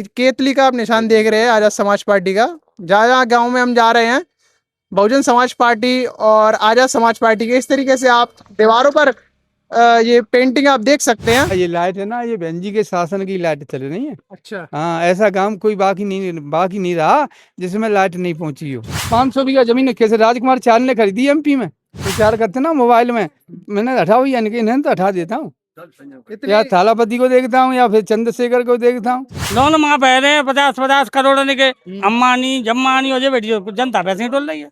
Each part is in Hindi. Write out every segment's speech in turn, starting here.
केतली का आप निशान देख रहे हैं आजाद समाज पार्टी का। जहाँ जहाँ गाँव में हम जा रहे हैं, बहुजन समाज पार्टी और आजाद समाज पार्टी के इस तरीके से आप दीवारों पर ये पेंटिंग आप देख सकते हैं। ये लाइट है ना, ये बहन जी के शासन की लाइट चल रही है। अच्छा। हाँ, ऐसा काम कोई बाकी नहीं रहा जिसमें लाइट नहीं पहुंची हो। 500 बीघा जमीन कैसे राजकुमार चाल ने खरीदी एमपी में, विचार करते ना मोबाइल में। मैंने हटाओ यानी कि नहीं तो हटा देता हूँ, या थालापति को देखता हूँ या फिर चंद्रशेखर को देखता हूँ। दोनों माँ बह रहे हैं 50-50 करोड़ के। अम्बानी जम्मानी और ये बेटी जनता पैसे ही डोल रही है।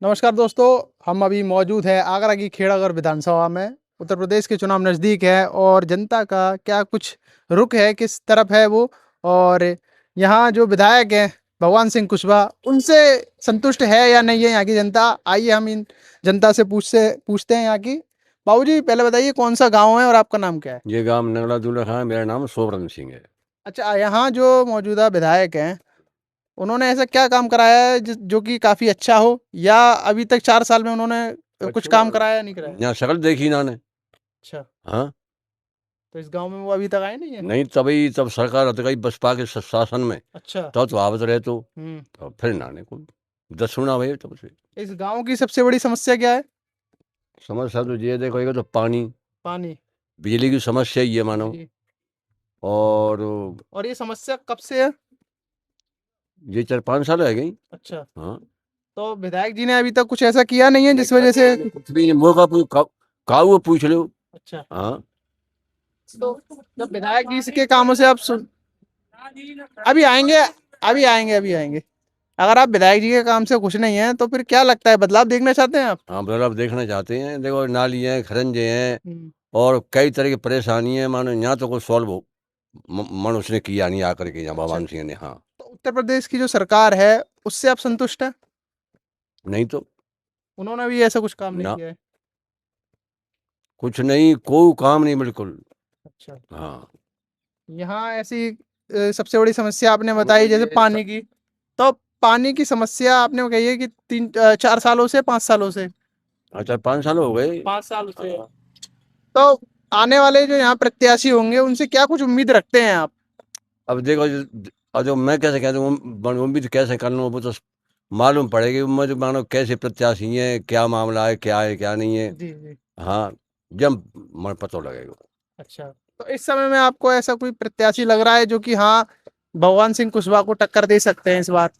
नमस्कार दोस्तों, हम अभी मौजूद है आगरा की खेड़ागढ़ विधानसभा में। उत्तर प्रदेश के चुनाव नज़दीक है और जनता का क्या कुछ रुख है, किस तरफ है वो, और यहाँ जो विधायक हैं भगवान सिंह कुशवाहा, उनसे संतुष्ट है या नहीं है यहाँ की जनता। आइए हम इन जनता से पूछते हैं यहाँ की। बाबूजी, पहले बताइए कौन सा गांव है और आपका नाम क्या है? ये गांव नगला दूल्हा खां, मेरा नाम सोबरन सिंह है। अच्छा, यहाँ जो मौजूदा विधायक हैं, उन्होंने ऐसा क्या काम कराया है जो कि काफी अच्छा हो, या अभी तक 4 साल में उन्होंने कुछ काम कराया या नहीं कराया? यहाँ शक्ल देखी इन्होंने। अच्छा, हाँ, तो इस गांव में वो अभी तक आए नहीं है? नहीं तब सरकार हट गई बसपा के शासन में, अच्छा। तो आवत रहे तो हम्म। फिर इन्होंने को दसुना भाई तब से। इस गांव की सबसे बड़ी समस्या क्या है? समस्या तो ये देखो, तो पानी, पानी, बिजली की समस्या ही है मानो। जी। और और ये समस्या कब से है? ये 4-5 साल है गई। अच्छा, हाँ, तो विधायक जी ने अभी तक कुछ ऐसा किया नहीं है जिस वजह से? कुछ भी नहीं, मौका काऊ पूछ लो। अच्छा, हाँ, तो जब विधायक जी के कामों से आप सुन अभी आएंगे, अभी आएंगे। अगर आप विधायक जी के काम से खुश नहीं हैं, तो फिर क्या लगता है, बदलाव देखना चाहते हैं आप? हाँ, बदलाव देखना चाहते हैं। देखो, नाली हैं, खरंजे हैं हम्म। और कई तरह की परेशानी है मानो। यहाँ तो कोई सॉल्व हो मनुष्य ने किया नहीं आकर के, यहाँ भगवान सिंह ने। हाँ, तो उत्तर प्रदेश की जो सरकार है, उससे आप संतुष्ट हैं? नहीं तो उन्होंने भी ऐसा कुछ काम नहीं ना, किया है? कुछ नहीं, कोई काम नहीं बिल्कुल। अच्छा। हाँ, यहाँ ऐसी सबसे बड़ी समस्या आपने बताई जैसे पानी की, तो पानी की समस्या आपने कही है कि 4 सालों से, 5 सालों से? अच्छा, 5 साल हो गए। 5 साल से। तो आने वाले जो यहाँ प्रत्याशी होंगे, उनसे क्या कुछ उम्मीद रखते हैं आप? अब देखो, और जो मैं कैसे कहता हूँ, उम्मीद कैसे कर लूँ, वो तो मालूम पड़ेगी। मुझे मानो कैसे प्रत्याशी है, क्या मामला है, क्या नहीं है। जी जी। हाँ, जब मन पता लगेगा। अच्छा, तो इस समय में आपको ऐसा कोई प्रत्याशी लग रहा है जो कि हाँ, भगवान सिंह कुशवाहा को टक्कर दे सकते हैं इस बार,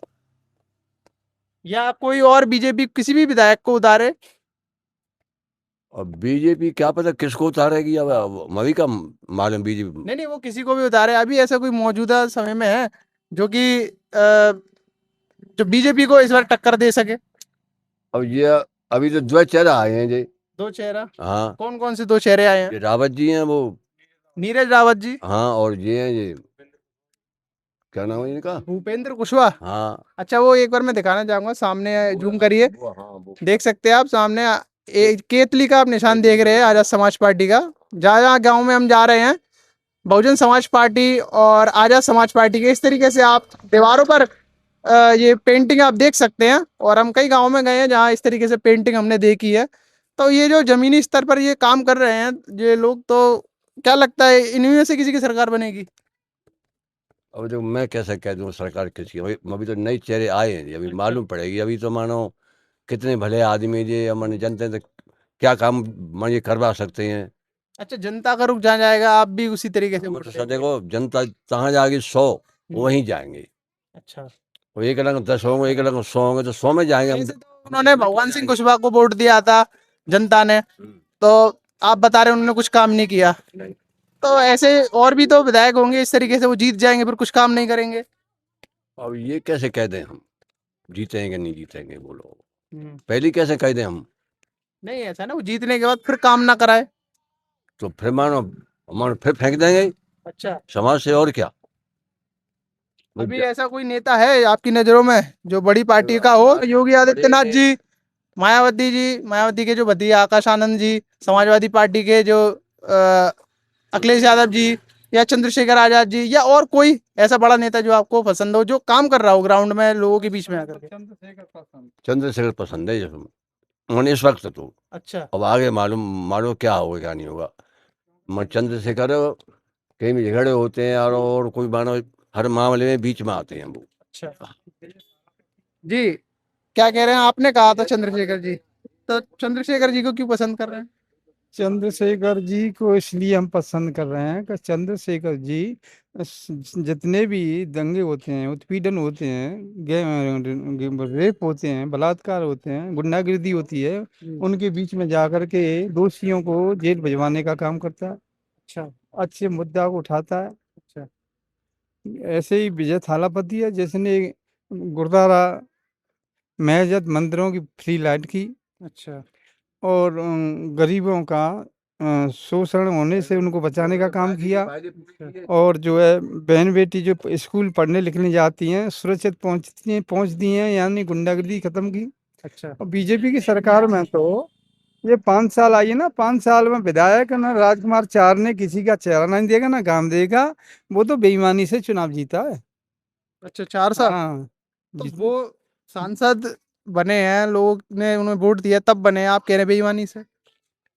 या कोई और बीजेपी किसी भी विधायक को उतारे? और बीजेपी क्या पता किसको उतारेगी, अब मवी का मालूम बीजेपी। नहीं नहीं, वो किसी को भी उतारे। अभी ऐसा कोई मौजूदा समय में है जो कि जो बीजेपी को इस बार टक्कर दे सके? अब ये अभी तो 2 चेहरा आए हैं जी। दो चेहरा? हाँ, कौन कौन से दो चेहरे आए हैं? ये रावत जी हैं वो। नीरज रावत जी? हाँ, और ये हैं ये, क्या नाम है इनका? भूपेंद्र कुशवाहा? हाँ, अच्छा, वो एक बार मैं दिखाना चाहूंगा, सामने जूम करिए। वो देख सकते हैं आप सामने केतली का आप निशान देख रहे हैं आजाद समाज पार्टी का। जहाँ जहाँ गाँव में हम जा रहे हैं, बहुजन समाज पार्टी और आजाद समाज पार्टी के इस तरीके से आप दीवारों पर ये पेंटिंग आप देख सकते हैं। और हम कई गाँव में गए हैं जहाँ इस तरीके से पेंटिंग हमने देखी है। तो ये जो जमीनी स्तर पर ये काम कर रहे हैं ये लोग, तो क्या लगता है इन्हीं में से किसी की सरकार बनेगी? अब जो मैं कैसे कह दूँ सरकार किसकी, अभी तो नए चेहरे आए हैं जी, अभी मालूम पड़ेगी। अभी तो मानो कितने भले आदमी जी, मन जनता तो क्या काम मन ये करवा सकते हैं। अच्छा, जनता का रुख जहाँ जाएगा आप भी उसी तरीके से वो वोट तो देंगे? देखो, जनता जहाँ जाएगी 100 वहीं जाएंगे। अच्छा, वो एक लंग 10 होंगे, एक लंग 100 होंगे, तो 100 में जाएंगे हम। वैसे तो उन्होंने भगवान सिंह कुशवाहा को वोट दिया था जनता ने, तो आप बता रहे हैं उन्होंने कुछ काम नहीं किया। तो ऐसे और भी तो विधायक होंगे इस तरीके से, वो जीत जाएंगे फिर कुछ काम नहीं करेंगे। अब ये कैसे कह दें हम जीतेंगे नहीं जीतेंगे, बोलो हम्म। पहले कैसे कह दें हम। नहीं, ऐसा ना वो जीतने के बाद फिर काम ना कराए। तो फिर मानो मानो फिर फेंक देंगे अच्छा, समाज से, और क्या। अभी ऐसा कोई नेता है आपकी नजरों में जो बड़ी पार्टी का हो? योगी आदित्यनाथ जी, मायावती के जो भतीजा आकाश आनंद जी, समाजवादी पार्टी के जो अखिलेश यादव जी, या चंद्रशेखर आजाद जी, या और कोई ऐसा बड़ा नेता जो आपको पसंद हो, जो काम कर रहा हो ग्राउंड में लोगों के बीच में आकर के? चंद्रशेखर पसंद है जैसे मैंने इस वक्त तो। अच्छा। अब आगे मालूम मालूम क्या होगा क्या नहीं होगा। मैं चंद्रशेखर कहीं भी झगड़े होते हैं यार, और कोई मानो हर मामले में बीच में आते हैं वो। अच्छा जी, क्या कह रहे हैं? आपने कहा था चंद्रशेखर जी, तो चंद्रशेखर जी को क्यों पसंद कर रहे हैं? चंद्रशेखर जी को इसलिए हम पसंद कर रहे हैं कि चंद्रशेखर जी जितने भी दंगे होते हैं, उत्पीड़न होते हैं, रेप होते हैं, बलात्कार होते हैं, गुंडागिर्दी होती है, उनके बीच में जाकर के दोषियों को जेल भिजवाने का काम करता है। अच्छा अच्छे मुद्दा को उठाता है। अच्छा ऐसे ही विजय थालापति है जिसने गुरुद्वारा मस्जिद मंदिरों की फ्री लाइट की अच्छा और गरीबों का शोषण होने से उनको बचाने का काम किया। और जो है बहन बेटी जो स्कूल पढ़ने लिखने जाती हैं सुरक्षित पहुंचती हैं, यानी गुंडागर्दी खत्म की। अच्छा और बीजेपी की सरकार में तो ये 5 साल आई है ना, 5 साल में विधायक ना राजकुमार चार ने किसी का चेहरा नहीं देगा ना काम देगा, वो तो बेईमानी से चुनाव जीता है। अच्छा 4 साल हाँ तो जिस- वो सांसद बने हैं, लोग ने उन्हें वोट दिया तब बने हैं, आप कह रहे हैं बेईमानी से?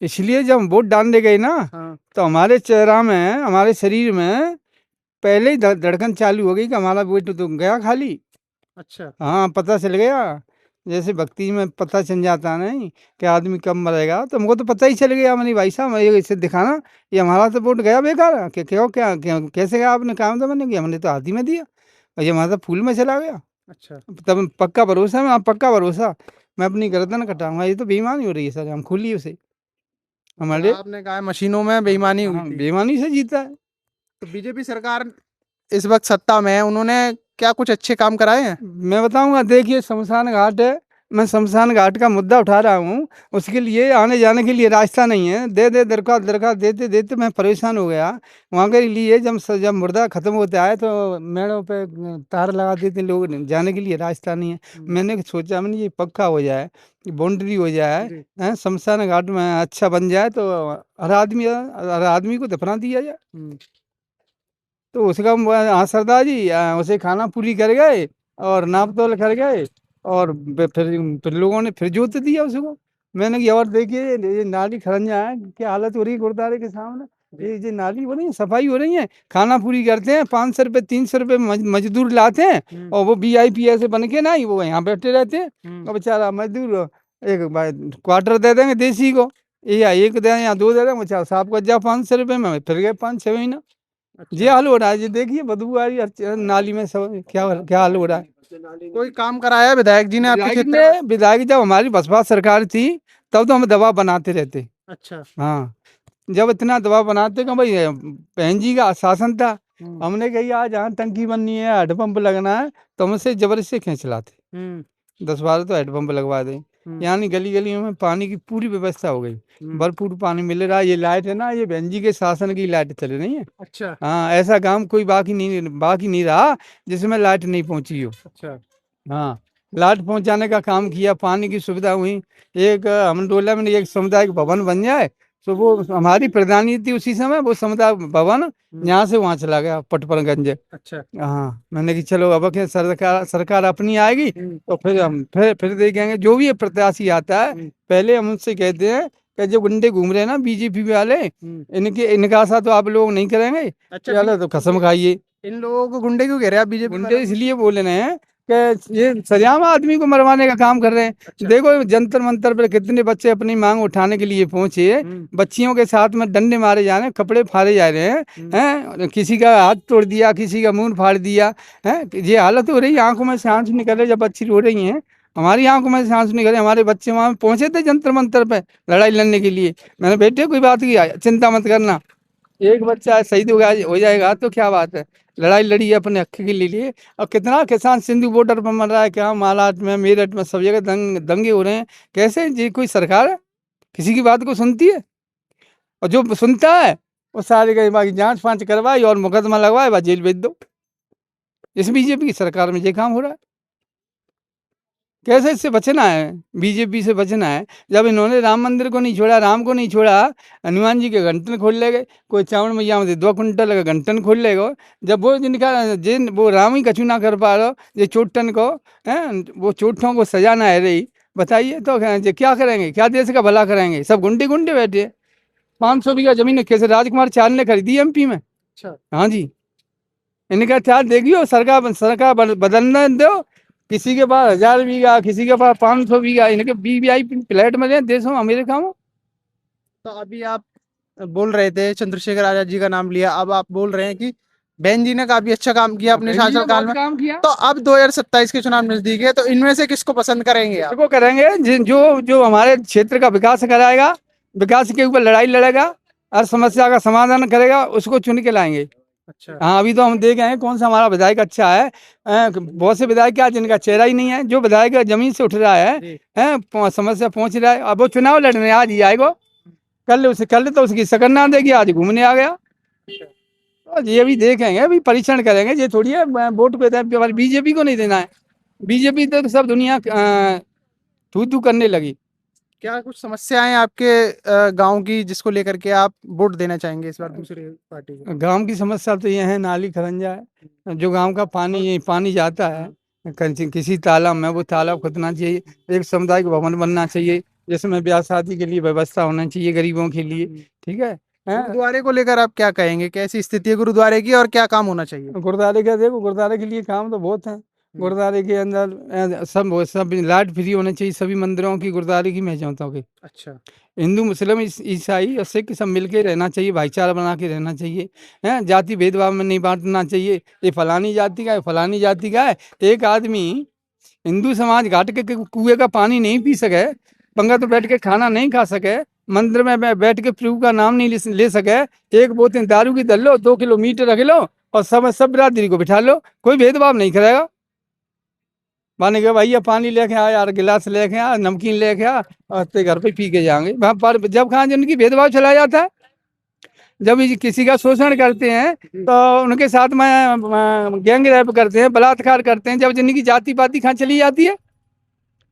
इसलिए जब हम वोट डालने गए ना, हाँ तो हमारे चेहरा में, हमारे शरीर में पहले ही धड़कन चालू हो गई कि हमारा वोट तो गया खाली। अच्छा हाँ पता चल गया, जैसे भक्ति में पता चल जाता नहीं कि आदमी कब मरेगा, तो हमको तो पता ही चल गया। मैंने भाई साहब ये इसे दिखाना, ये हमारा तो वोट गया बेकार, कि क्यों क्या कैसे गया आपने काम तो मैंने किया, हमने तो हाथ ही में दिया और ये हमारा तो फूल में चला गया। अच्छा तब पक्का भरोसा है, आप पक्का भरोसा मैं अपनी गर्दन कटाऊंगा, ये तो बेईमानी हो रही है सर, हम खुली उसे हमारे। आपने कहा है मशीनों में बेईमानी हुई हाँ थी, बेईमानी से जीता है। तो बीजेपी सरकार इस वक्त सत्ता में है, उन्होंने क्या कुछ अच्छे काम कराए हैं? मैं बताऊंगा, देखिए शमशान घाट है, मैं शमशान घाट का मुद्दा उठा रहा हूँ, उसके लिए आने जाने के लिए रास्ता नहीं है, दे दरख्वास्त दरख्वास्त देते देते मैं परेशान हो गया। वहाँ के लिए जब मुर्दा खत्म होता है तो मेड़ों पे तार लगा देते लोग, जाने के लिए रास्ता नहीं है। मैंने सोचा मैंने ये पक्का हो जाए, बाउंड्री हो जाए, जी। शमशान घाट में अच्छा बन जाए तो हर आदमी को दफना दिया जाए। तो उसका हाँ सरदार जी उसे खाना पूरी कर गए और नाप तोल कर गए और फिर लोगों ने फिर जोत दिया उसको। मैंने कहा और देखिए ये नाली खरंजा है, क्या हालत हो रही है गुरुद्वारे के सामने, ये नाली हो रही है, सफाई हो रही है, खाना पूरी करते हैं, 500 रुपये 300 रुपये मजदूर लाते हैं और वो VIP ऐसे बन के ना ही वो यहाँ बैठे रहते हैं। और बेचारा मजदूर एक क्वार्टर दे देंगे देसी को, या एक दे या दो दे देंगे, बेचारा साहब को जा 500 रुपये में फिर गए 5-6 महीना। ये हाल हो रहा है, ये देखिए बदबू आ रही है नाली में, सब क्या क्या हाल हो रहा है। कोई काम कराया है विधायक जी ने आपके विधायक क्षेत्र में? विधायक जब हमारी बसपा सरकार थी तब तो हम दवा बनाते रहते। अच्छा हाँ जब इतना दवा बनाते कि भाई बहन जी का शासन था, हमने कही आज यहाँ टंकी बननी है, हैंडपंप लगना है, तो हमसे जबरदस्ती खींच लाते, 10-12 तो हैंडपंप लगवा दें, यानी गली गली में पानी की पूरी व्यवस्था हो गई, भरपूर पानी मिल रहा है। ये लाइट है ना, ये बहन जी के शासन की लाइट चल रही है। अच्छा हाँ ऐसा काम कोई बाकी नहीं रहा जिसमें लाइट नहीं पहुंची हो। अच्छा हाँ लाइट पहुंचाने का काम किया, पानी की सुविधा हुई। एक हम डोला में एक सामुदायिक भवन बन जाए, तो वो हमारी प्रधानी थी उसी समय, वो सामुदायिक भवन यहाँ से वहाँ चला गया पटपरगंज। अच्छा हाँ मैंने कि चलो अब क्या सरकार अपनी आएगी तो फिर हम फिर देखेंगे, जो भी ये प्रत्याशी आता है पहले हम उनसे कहते हैं कि जो गुंडे घूम रहे हैं ना BJP वाले, इनका साथ तो आप लोग नहीं करेंगे। अच्छा चलो तो कसम खाइए। इन लोगों को गुंडे क्यों कह रहे हैं आप बीजेपी गुंडे इसलिए बोल रहे हैं कि ये सरेआम आदमी को मरवाने का काम कर रहे हैं। देखो जंतर मंतर पर कितने बच्चे अपनी मांग उठाने के लिए पहुंचे, बच्चियों के साथ में डंडे मारे जा रहे हैं, कपड़े फाड़े जा रहे हैं, किसी का हाथ तोड़ दिया, किसी का मुंह फाड़ दिया है। ये हालत हो रही है, आंखों में से आंसू निकले जब बच्ची रो रही हैं, हमारी आंखों में से आंसू निकले। हमारे बच्चे वहां पहुंचे थे जंतर मंतर पे लड़ाई लड़ने के लिए, मैंने बेटे कोई बात की चिंता मत करना, एक बच्चा शहीद हो जाएगा तो क्या बात है, लड़ाई लड़ी है अपने हक के लिए। और कितना किसान सिंधु बॉर्डर पर मर रहा है, क्या मालाट में मेरठ में सब जगह दंगे हो रहे हैं। कैसे जी कोई सरकार है किसी की बात को सुनती है? और जो सुनता है वो सारे कहीं बाकी जांच फांच करवाई और मुकदमा लगवाए, बस जेल भेज दो। इस BJP की सरकार में ये काम हो रहा है। कैसे इससे बचना है, BJP से बचना है। जब इन्होंने राम मंदिर को नहीं छोड़ा, राम को नहीं छोड़ा, हनुमान जी के घंटन खोल ले गए, कोई चावल मैया में 2 कुंटल का घंटन खोल ले गए। जब वो जिनका जिन वो राम ही कछु ना कर पा रहे, ये चोटन को हैं, वो चोटों को सजाना है रही, बताइए तो क्या करेंगे, क्या देश का भला करेंगे? सब गुंडे गुंडे बैठे। 500 बीघा जमीन कैसे राजकुमार चार ने खरीदी MP में। अच्छा हाँ जी इनका चार्ज देखियो, सरकार बदलने दो। किसी के पास 1000 बीघा, किसी के पास 500 बीघा, इनके वीवीआईपी फ्लैट में देशों में, अमेरिका में। तो अभी आप बोल रहे थे चंद्रशेखर आजाद जी का नाम लिया, अब आप बोल रहे हैं कि बहन जी ने काफी अच्छा काम किया अपने बहन जी ने शासनकाल बहुत में। काम किया। तो अब 2027 के चुनाव नजदीक है, तो इनमें से किसको पसंद करेंगे आप? इसको करेंगे जो जो हमारे क्षेत्र का विकास कराएगा, विकास के ऊपर लड़ाई लड़ेगा, हर समस्या का समाधान करेगा, उसको चुन के लाएंगे। अच्छा। हाँ, अभी तो हम देख रहे हैं कौन सा हमारा विधायक अच्छा है। बहुत से विधायक क्या जिनका चेहरा ही नहीं है, जो विधायक जमीन से उठ रहा है, जी। समस्या पहुंच रहा है। अब वो चुनाव लड़ने आज ही आएगा, कल तो उसकी शकल ना देगी, आज घूमने आ गया। तो ये भी देखेंगे, अभी परीक्षण करेंगे, ये थोड़ी है वोट पे बीजेपी को नहीं देना है। बीजेपी तो सब दुनिया थू थू करने लगी। क्या कुछ समस्याएं आपके गांव की जिसको लेकर के आप वोट देना चाहेंगे इस बार दूसरी पार्टी को? गांव की समस्या तो ये है, नाली खरंजा है, जो गांव का पानी जाता है किसी तालाब में, वो तालाब खोदना चाहिए। एक सामुदायिक भवन बनना चाहिए, जिसमें ब्याह शादी के लिए व्यवस्था होना चाहिए गरीबों के लिए। ठीक है, गुरुद्वारे को लेकर आप क्या कहेंगे, कैसी स्थिति है गुरुद्वारे की और क्या काम होना चाहिए? गुरुद्वारे का देखो, गुरुद्वारे के लिए काम तो बहुत है। गुरुद्वारे के अंदर सब लाइट फ्री होने चाहिए सभी मंदिरों की, गुरुद्वारे की मैं चाहता हूँ। अच्छा। हिंदू मुस्लिम ईसाई और सिख सब मिलके रहना चाहिए, भाईचारा बना के रहना चाहिए। हैं, जाति भेदभाव में नहीं बांटना चाहिए, ये फलानी जाति का है, फलानी जाति का है। एक आदमी हिंदू समाज घाट के कुएं का पानी नहीं पी सके, पंगत में बैठ के खाना नहीं खा सके, मंदिर में बैठ के प्रभु का नाम नहीं ले सके, एक बोतल दारू की दल लो, 2 किलोमीटर रख लो और सब बिरादरी को बिठा लो, कोई भेदभाव नहीं करेगा। माने के भैया पानी लेके आ यार, गिलास लेके आ, नमकीन लेके आ, और ते घर पे पी के जाएंगे वहाँ पर। जब कहाँ जिनकी भेदभाव चला जाता है, जब ये किसी का शोषण करते हैं तो उनके साथ में गैंग रेप करते हैं, बलात्कार करते हैं, जब जिनकी जाति पाति कहाँ चली जाती है,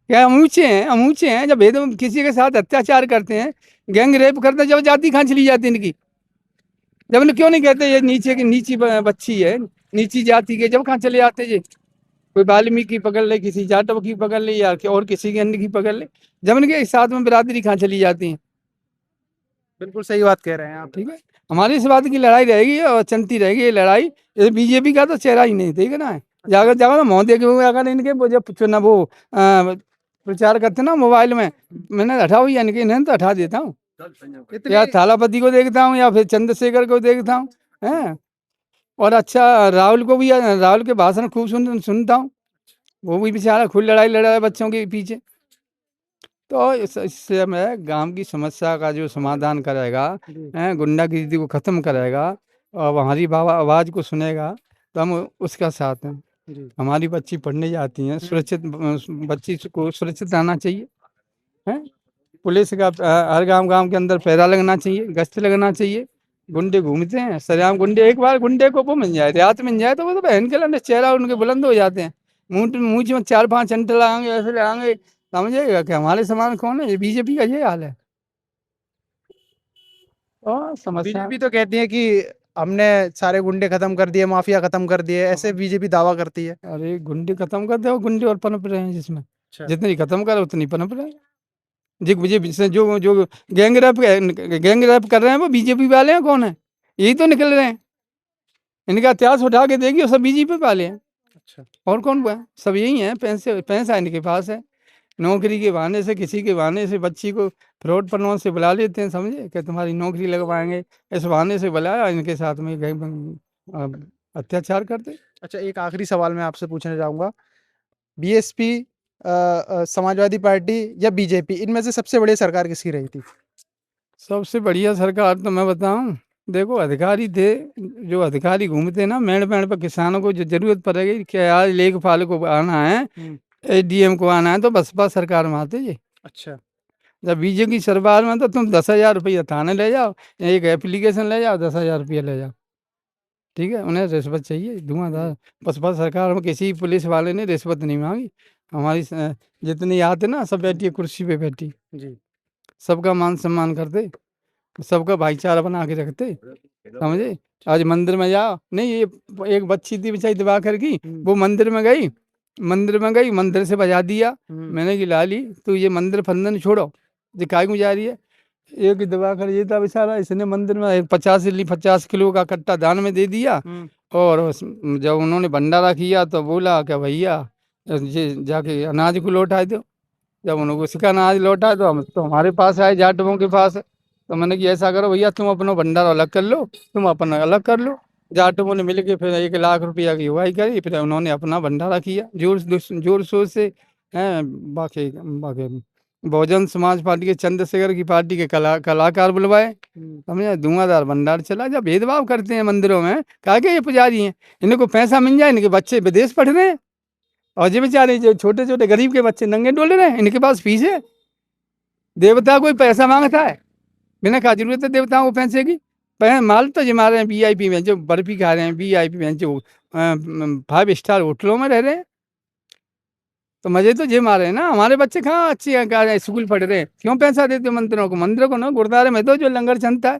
क्या हम ऊंचे हैं। जब भेद किसी के साथ अत्याचार करते हैं, गैंग रेप करते हैं, जब जाति कहाँ चली जाती है इनकी। जब इन्हें क्यों नहीं कहते ये नीचे की नीची बच्ची है, नीची जाति के, जब कहाँ चले जाते ये। कोई वाल्मीकि पकड़ ले, किसी जाटव की पकड़ ले, या और किसी के अन्य की पकड़ ले, जब इनके साथ में बिरादरी कहाँ चली जाती है। बिल्कुल सही बात कह रहे हैं आप। ठीक है, हमारी इस बात की लड़ाई रहेगी और चलती रहेगी ये लड़ाई। ये बीजेपी का तो चेहरा ही नहीं, ठीक है ना। जाकर जाकर ना मोदी के अगर इनके वो जब चुनाव वो प्रचार करते ना मोबाइल में, मैंने हटाओ या इन्हें तो हटा देता हूँ, या थालापति को देखता हूँ या फिर चंद्रशेखर को देखता हूँ, हैं। और अच्छा राहुल को भी, राहुल के भाषण खूब सुनता हूँ, वो भी बेचारा खुद लड़ाई लड़ रहा है बच्चों के पीछे। तो इससे मैं गांव की समस्या का जो समाधान करेगा, गुंडागिरी को ख़त्म करेगा और हमारी आवाज़ को सुनेगा, तो हम उसका साथ हैं। हमारी बच्ची पढ़ने जाती हैं, सुरक्षित बच्ची को सुरक्षित रहना चाहिए। हैं, पुलिस का हर गांव के अंदर पहरा लगना चाहिए, गश्त लगना चाहिए। गुंडे घूमते हैं सरेआम, गुंडे एक बार गुंडे को वो मिल जाए, रात मिल जाए, तो वो तो बहन के लंडे चेहरा उनके बुलंद हो जाते हैं। मुँह में 4-5 अंटे लगाएंगे, ऐसे लगाएंगे, समझेगा कि हमारे समान कौन है। ये बीजेपी का ये हाल है। और समस्या बीजेपी तो कहती है कि हमने सारे गुंडे खत्म कर दिए, माफिया खत्म कर दिए, ऐसे बीजेपी दावा करती है। अरे गुंडे खत्म कर दो, गुंडे और पनप रहे हैं जिसमें, अच्छा। जितनी खत्म करे उतनी पनप रहे हैं। जी मुझे जो जो गैंग रैप कर रहे हैं वो बीजेपी वाले हैं, कौन है, यही तो निकल रहे हैं। इनका इतिहास उठा के देखिए, सब बीजेपी वाले हैं। अच्छा। और कौन है, सब यही है। पैसा इनके पास है, नौकरी के बहाने से, किसी के बहाने से बच्ची को फ्रॉड प्रनोन से बुला लेते हैं, समझे कि तुम्हारी नौकरी लगवाएंगे, इस बहाने से बुलाया, इनके साथ में अत्याचार करते। अच्छा, एक आखिरी सवाल मैं आपसे पूछना चाहूँगा, बीएसपी, समाजवादी पार्टी या बीजेपी, इनमें से सबसे बड़ी सरकार किसकी रही थी? सबसे बढ़िया सरकार तो मैं बताऊं, देखो अधिकारी थे, जो अधिकारी घूमते ना मेड़ मेड़ पर, किसानों को जो जरूरत पड़ेगी कि आज लेखपाल को आना है, एडीएम को आना है, तो बसपा सरकार में आते जी। अच्छा। जब बीजेपी की सरकार में तो तुम 10,000 रुपया थाने ले जाओ, एक एप्लीकेशन ले जाओ, 10,000 रुपया ले जाओ। ठीक है, उन्हें रिश्वत चाहिए धुआंधार। बसपा सरकार में किसी पुलिस वाले ने रिश्वत नहीं मांगी। हमारी जितनी आते ना, सब बैठी कुर्सी पे बैठी, जी। सबका मान सम्मान करते, सबका भाईचारा बना के रखते, समझे। आज मंदिर में जाओ, नहीं ये एक बच्ची थी बेचारी दिवाकर की, वो मंदिर में गई, मंदिर से बजा दिया। मैंने कि लाली तू ये मंदिर फंदन छोड़ो, दिखाई में जा रही है। एक दिवाकर ये था बेचारा, इसने मंदिर में 50 किलो का कट्टा दान में दे दिया, और जब उन्होंने भंडारा किया तो बोला कि भैया ये जाके अनाज को लौटाए दो। जब उन्होंने उसका अनाज लौटा तो हम तो हमारे पास आए जाटवों के पास। तो मैंने कि ऐसा करो भैया, तुम अपना भंडारा अलग कर लो, तुम अपना अलग कर लो। जाटवों ने मिलके फिर 1 लाख रुपया की हुआई करी, फिर उन्होंने अपना भंडारा किया जोर शोर से। हैं बाकी बाकी बहुजन समाज पार्टी के चंद्रशेखर की पार्टी के कलाकार बुलवाए, समझे, धुआंधार भंडार चला। जब भेदभाव करते हैं मंदिरों में, कहा कि ये पुजारी हैं, इनको पैसा मिल जाए, इनके बच्चे विदेश पढ़ रहे हैं, और ये बेचारे जो छोटे छोटे गरीब के बच्चे नंगे डोल रहे हैं, इनके पास फीस है। देवता कोई पैसा मांगता है? बिना क्या जरूरत है देवताओं को पैसे की? माल तो जमा रहे हैं VIP में, जो बर्फी खा रहे हैं VIP में, जो 5 स्टार होटलों में रह रहे हैं, तो मजे तो ये मारे हैं ना। हमारे बच्चे कहाँ अच्छे स्कूल पढ़ रहे हैं? क्यों पैसा देते हो मंदिरों को? मंदिरों को ना, गुरुद्वारे में तो जो लंगर चलता है।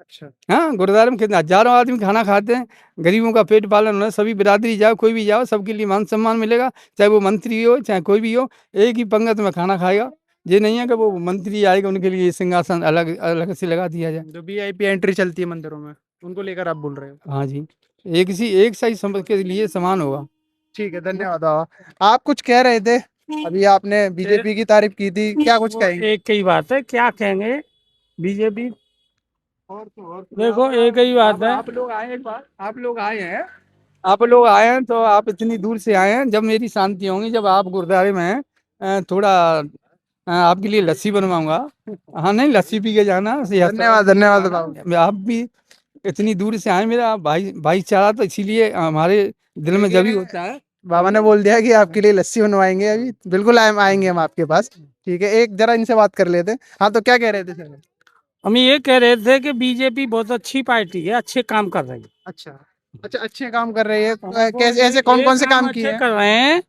अच्छा, हाँ, गुरुद्वारे में कितने हजारों आदमी खाना खाते हैं, गरीबों का पेट पालन हो, सभी बिरादरी जाओ, कोई भी जाओ, सबके लिए मान सम्मान मिलेगा, चाहे वो मंत्री हो चाहे कोई भी हो, एक ही पंगत में खाना खाएगा। ये नहीं है कि वो मंत्री आएगा उनके लिए सिंहासन अलग अलग से लगा दिया जाए। जो VIP एंट्री चलती है मंदिरों में, उनको लेकर आप बोल रहे हो? हाँ जी, एक सही समझ के लिए समान होगा। ठीक है, धन्यवाद बाबा। आप कुछ कह रहे थे, अभी आपने बीजेपी की तारीफ की थी, क्या कुछ वो कहेंगे? एक ही बात है, क्या कहेंगे बीजेपी। और देखो एक ही बात है। आप लोग आए, एक बार आप लोग आए हैं, आप लोग आए हैं तो आप इतनी दूर से आए हैं। जब मेरी शांति होंगी, जब आप गुरुद्वारे में हैं, थोड़ा आपके लिए लस्सी बनवाऊंगा। हाँ, नहीं, लस्सी पी के जाना। धन्यवाद, धन्यवाद बाबू। आप भी इतनी दूर से आए, मेरा भाईचारा, तो इसीलिए हमारे दिल में जब भी होता है। बाबा ने बोल दिया कि आपके लिए लस्सी बनवाएंगे, अभी बिल्कुल आएंगे हम आपके पास। ठीक है, एक जरा इनसे बात कर लेते हैं। हाँ, तो क्या कह रहे थे सर? हम ये कह रहे थे कि बीजेपी बहुत अच्छी पार्टी है, अच्छे काम कर रही है। अच्छा, अच्छा, अच्छे काम कर रही है। कैसे, ऐसे कौन कौन से काम किए अच्छे हैं? कर रहे हैं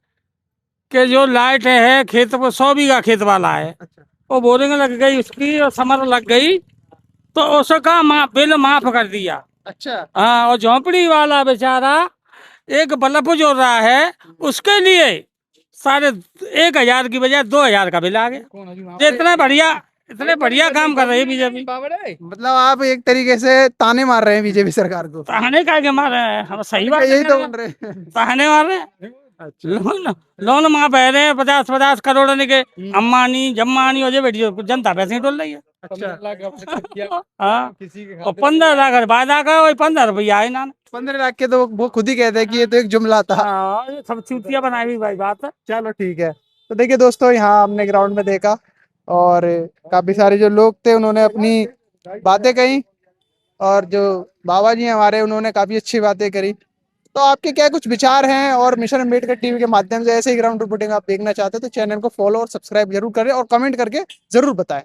कि जो लाइट है खेत पर, 100 बीघा खेत वाला है, अच्छा, वो बोरिंग लग गई उसकी और समर लग गई, तो उसका बिल माफ कर दिया। अच्छा, हाँ, और झोंपड़ी वाला बेचारा एक बल्ब जो रहा है, उसके लिए 1,500 की बजाय 2,000 का बिल आ गया। ये इतने बढ़िया काम कर रही है बीजेपी। मतलब आप एक तरीके से ताने मार रहे हैं बीजेपी सरकार को? ताने का के मार रहे हैं हम, सही बात यही तो है, बोल रहे हैं। ताने मार रहे हैं। अच्छा, लोन माफ है रहे हैं 50-50 करोड़ के। अम्बानी जम्मानी और ये बेटी जनता पैसे ही डोल रही है। अच्छा, हाँ, और 15 लाख वादा का, वही 15 रुपया आए ना। 15 लाख के तो वो खुद ही कहते हैं कि ये तो एक जुमला था। हाँ, ये सब चूतिया बनाई हुई भाई बात है। चलो ठीक है। तो देखिए दोस्तों, यहाँ हमने ग्राउंड में देखा, और काफी सारे जो लोग थे उन्होंने अपनी बातें कही, और जो बाबा जी हैं हमारे, उन्होंने काफी अच्छी बातें करी। तो आपके क्या कुछ विचार हैं, और मिशन अम्बेडकर टीवी के माध्यम से ऐसे ही ग्राउंड रिपोर्टिंग आप देखना चाहते हैं, तो चैनल को फॉलो और सब्सक्राइब जरूर करें, और कमेंट करके जरूर बताएं।